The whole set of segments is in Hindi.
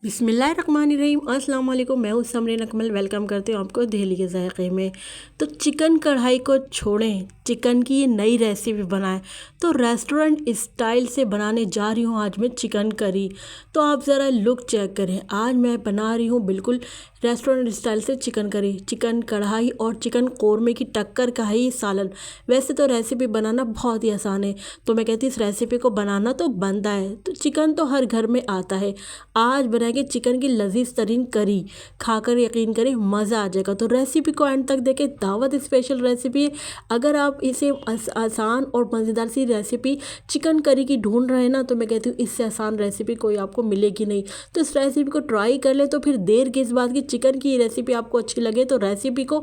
बिस्मिल्लाहिर्रहमानिर्रहीम। अस्सलाम वालेकुम। मैं हूँ समरीन अकमल। वेलकम करती हूँ आपको दिल्ली के ज़ायक़े में। तो चिकन कढ़ाई को छोड़ें, चिकन की ये नई रेसिपी बनाएं। तो रेस्टोरेंट स्टाइल से बनाने जा रही हूँ आज मैं चिकन करी। तो आप ज़रा लुक चेक करें। आज मैं बना रही हूँ बिल्कुल रेस्टोरेंट स्टाइल से चिकन करी। चिकन कढ़ाई और चिकन कोरमे की टक्कर का है ये सालन। वैसे तो रेसिपी बनाना बहुत ही आसान है, तो मैं कहती इस रेसिपी को बनाना तो बनता है। तो चिकन तो हर घर में आता है। आज बनाएंगे चिकन की लजीज तरीन करी, खाकर यकीन करें मज़ा आ जाएगा। तो रेसिपी को एंड तक देखें, दावत स्पेशल रेसिपी है। अगर आप इसे आसान और मज़ेदार सी रेसिपी चिकन करी की ढूंढ रहे हैं ना, तो मैं कहती हूँ इससे आसान रेसिपी कोई आपको मिलेगी नहीं। तो इस रेसिपी को ट्राई कर ले। तो फिर देर किस बात की, चिकन की रेसिपी आपको अच्छी लगे तो रेसिपी को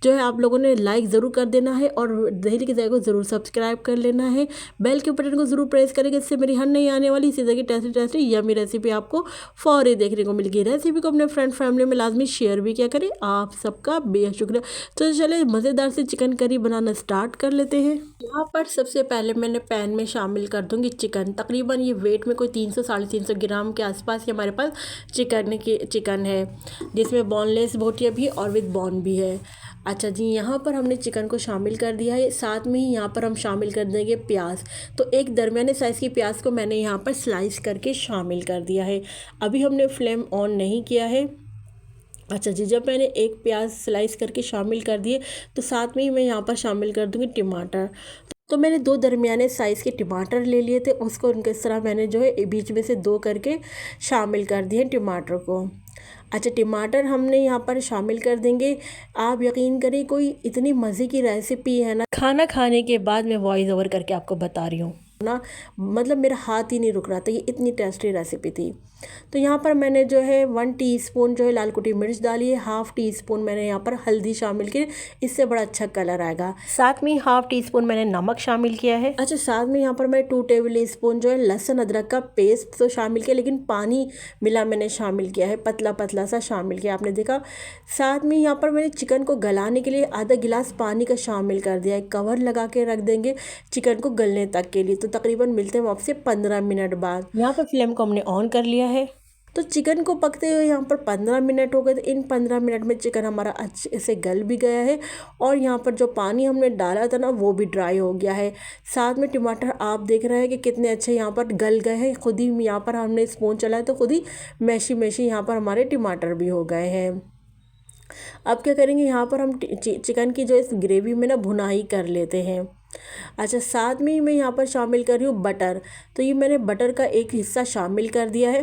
जो है आप लोगों ने लाइक ज़रूर कर देना है और दिल्ली के ज़ायक़े को ज़रूर सब्सक्राइब कर लेना है। बेल के बटन को ज़रूर प्रेस करेंगे, इससे मेरी हर नहीं आने वाली इसी तरह की टेस्टी यमी रेसिपी आपको फौरी देखने को मिलेगी। रेसिपी को अपने फ्रेंड फैमिली में लाजमी शेयर भी किया करें। आप सबका बेहद शुक्रिया। तो चले मज़ेदार से चिकन करी बनाना स्टार्ट कर लेते हैं। यहाँ पर सबसे पहले मैंने पैन में शामिल कर दूंगी चिकन। तकरीबन ये वेट में कोई 300 साढ़े 300 ग्राम के आसपास हमारे पास चिकन है, जिसमें बोनलेस बोटियाँ भी और विद बोन भी है। अच्छा जी, यहाँ पर हमने चिकन को शामिल कर दिया है। साथ में ही यहाँ पर हम शामिल कर देंगे प्याज। तो एक दरमियाने साइज़ की प्याज को मैंने यहाँ पर स्लाइस करके शामिल कर दिया है। अभी हमने फ्लेम ऑन नहीं किया है। अच्छा जी, जब मैंने एक प्याज स्लाइस करके शामिल कर दिए तो साथ में ही मैं यहाँ पर शामिल कर दूँगी टमाटर। तो मैंने 2 दरमियाने साइज़ के टमाटर ले लिए थे, उसको उनके इस तरह मैंने जो है बीच में से 2 करके शामिल कर दिए टमाटर को। अच्छा, टमाटर हमने यहाँ पर शामिल कर देंगे। आप यकीन करें कोई इतनी मज़े की रेसिपी है ना, खाना खाने के बाद मैं वॉइस ओवर करके आपको बता रही हूँ ना, मतलब मेरा हाथ ही नहीं रुक रहा था, ये इतनी टेस्टी रेसिपी थी। तो यहाँ पर मैंने जो है 1 टीस्पून जो है लाल कुटी मिर्च डाली है। 1/2 टीस्पून मैंने यहाँ पर हल्दी शामिल की, इससे बड़ा अच्छा कलर आएगा। साथ में 1/2 टीस्पून मैंने नमक शामिल किया है। अच्छा, साथ में यहाँ पर मैं 2 टेबल स्पून जो है लहसुन अदरक का पेस्ट तो शामिल किया, लेकिन पानी मिला मैंने शामिल किया है, पतला पतला सा शामिल किया, आपने देखा। साथ में यहाँ पर मैंने चिकन को गलाने के लिए आधा गिलास पानी का शामिल कर दिया है। कवर लगा के रख देंगे चिकन को गलने तक के लिए। तो तकरीबन मिलते हैं आपसे 15 मिनट बाद। यहाँ पर फ्लेम को हमने ऑन कर लिया है। तो चिकन को पकते हुए यहाँ पर 15 मिनट हो गए। तो इन 15 मिनट में चिकन हमारा अच्छे से गल भी गया है और यहाँ पर जो पानी हमने डाला था ना वो भी ड्राई हो गया है। साथ में टमाटर आप देख रहे हैं कि कितने अच्छे यहाँ पर गल गए हैं। खुद ही यहाँ पर हमने स्पून चलाया तो खुद ही मैशी मैशी यहाँ पर हमारे टमाटर भी हो गए हैं। अब क्या करेंगे, यहाँ पर हम चिकन की जो इस ग्रेवी में ना भुनाई कर लेते हैं। अच्छा, साथ में ही मैं यहाँ पर शामिल कर रही हूँ बटर। तो ये मैंने बटर का एक हिस्सा शामिल कर दिया है,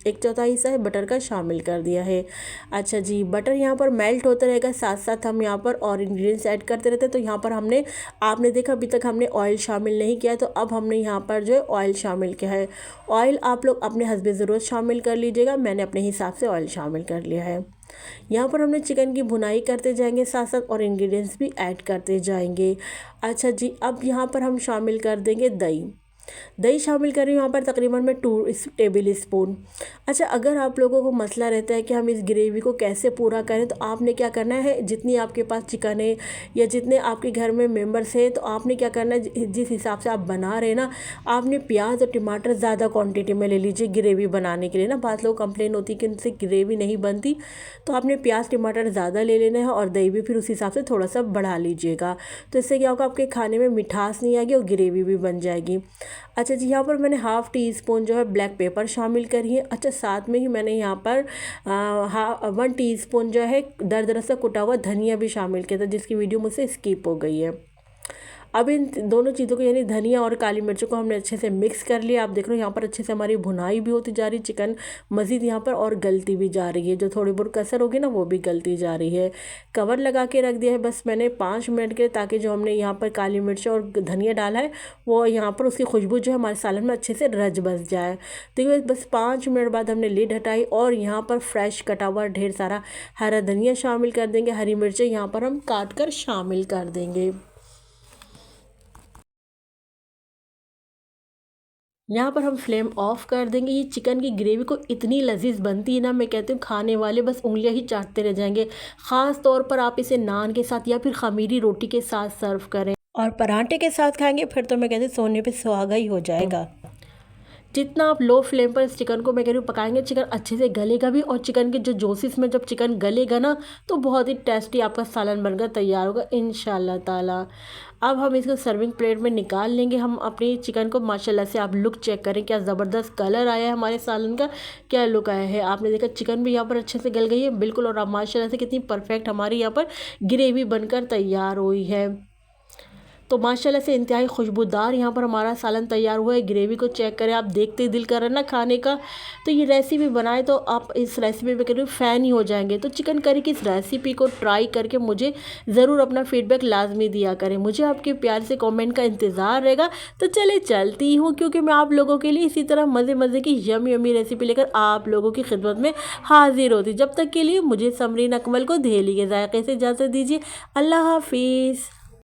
1/4 हिस्सा है बटर का शामिल कर दिया है। अच्छा जी, बटर यहाँ पर मेल्ट होता रहेगा, साथ साथ हम यहाँ पर और इंग्रेडिएंट्स ऐड करते रहते हैं। तो यहाँ पर आपने देखा अभी तक हमने ऑयल शामिल नहीं किया, तो अब हमने यहाँ पर जो है ऑयल शामिल किया है। ऑयल आप लोग अपने हस्बे ज़रूरत शामिल कर लीजिएगा, मैंने अपने हिसाब से ऑयल शामिल कर लिया है। यहाँ पर हमने चिकन की भुनाई करते जाएंगे साथ साथ और इंग्रेडिएंट्स भी ऐड करते जाएंगे। अच्छा जी, अब यहाँ पर हम शामिल कर देंगे दही शामिल कर रही हूँ यहाँ पर तकरीबन मैं 2 टेबल स्पून। अच्छा, अगर आप लोगों को मसला रहता है कि हम इस ग्रेवी को कैसे पूरा करें, तो आपने क्या करना है, जितनी आपके पास चिकन है या जितने आपके घर में मेंबर्स हैं, तो आपने क्या करना है, जिस हिसाब से आप बना रहे हैं ना, आपने प्याज और टमाटर ज़्यादा क्वान्टिटी में ले लीजिए ग्रेवी बनाने के लिए ना। बहुत लोग कंप्लेन होती है कि उनसे ग्रेवी नहीं बनती, तो आपने प्याज टमाटर ज़्यादा ले लेना है और दही भी फिर उस हिसाब से थोड़ा सा बढ़ा लीजिएगा। तो इससे क्या होगा, आपके खाने में मिठास नहीं आएगी और ग्रेवी भी बन जाएगी। अच्छा जी, यहाँ पर मैंने 1/2 टीस्पून जो है ब्लैक पेपर शामिल करी है। अच्छा, साथ में ही मैंने यहाँ पर 1 टीस्पून जो है दरदरा सा कुटा हुआ धनिया भी शामिल किया था, जिसकी वीडियो मुझसे स्किप हो गई है। अब इन दोनों चीज़ों को यानी धनिया और काली मिर्चों को हमने अच्छे से मिक्स कर लिया। आप देख रहे हो यहाँ पर अच्छे से हमारी भुनाई भी होती जा रही, चिकन मज़ीद यहाँ पर और गलती भी जा रही है, जो थोड़ी बहुत कसर होगी ना वो भी गलती जा रही है। कवर लगा के रख दिया है बस मैंने 5 मिनट के लिए, ताकि जो हमने यहाँ पर काली मिर्च और धनिया डाला है वो यहाँ पर उसकी खुशबू जो है हमारे सालन में अच्छे से रच बस जाए। तो बस 5 मिनट बाद हमने लिड हटाई और यहाँ पर फ्रेश कटा हुआ ढेर सारा हरा धनिया शामिल कर देंगे। हरी मिर्चें यहाँ पर हम काट कर शामिल कर देंगे। यहाँ पर हम फ्लेम ऑफ कर देंगे। ये चिकन की ग्रेवी को इतनी लजीज बनती है ना, मैं कहती हूँ खाने वाले बस उंगलियां ही चाटते रह जाएंगे। ख़ास तौर पर आप इसे नान के साथ या फिर खमीरी रोटी के साथ सर्व करें और पराठे के साथ खाएंगे, फिर तो मैं कहती हूँ सोने पे सुहागा ही हो जाएगा। जितना आप लो फ्लेम पर इस चिकन को मैं कह रही हूँ पकाएंगे, चिकन अच्छे से गलेगा भी, और चिकन के जो जोसिस में जब चिकन गलेगा ना तो बहुत ही टेस्टी आपका सालन बनकर तैयार होगा इंशाल्लाह ताला। अब हम इसको सर्विंग प्लेट में निकाल लेंगे। हम अपनी चिकन को माशाल्लाह से आप लुक चेक करें, क्या ज़बरदस्त कलर आया है हमारे सालन का, क्या लुक आया है। आपने देखा चिकन भी यहाँ पर अच्छे से गल गई है बिल्कुल, और आप माशाल्लाह से कितनी परफेक्ट हमारी यहाँ पर ग्रेवी बनकर तैयार हुई है। तो माशाल्लाह से इंतहाई खुशबूदार यहाँ पर हमारा सालन तैयार हुआ है। ग्रेवी को चेक करें, आप देखते ही दिल कर रहा है ना खाने का। तो ये रेसिपी बनाए तो आप इस रेसिपी में करीब फ़ैन ही हो जाएंगे। तो चिकन करी की इस रेसिपी को ट्राई करके मुझे ज़रूर अपना फीडबैक लाजमी दिया करें। मुझे आपके प्यार से कमेंट का इंतज़ार रहेगा। तो चले चलती हूँ, क्योंकि मैं आप लोगों के लिए इसी तरह मज़े मज़े की यमी यमी रेसिपी लेकर आप लोगों की खिदमत में हाजिर होती। जब तक के लिए मुझे समरीन अकमल को दहेली के जायके से इजाज़त दीजिए। अल्लाह हाफिज़।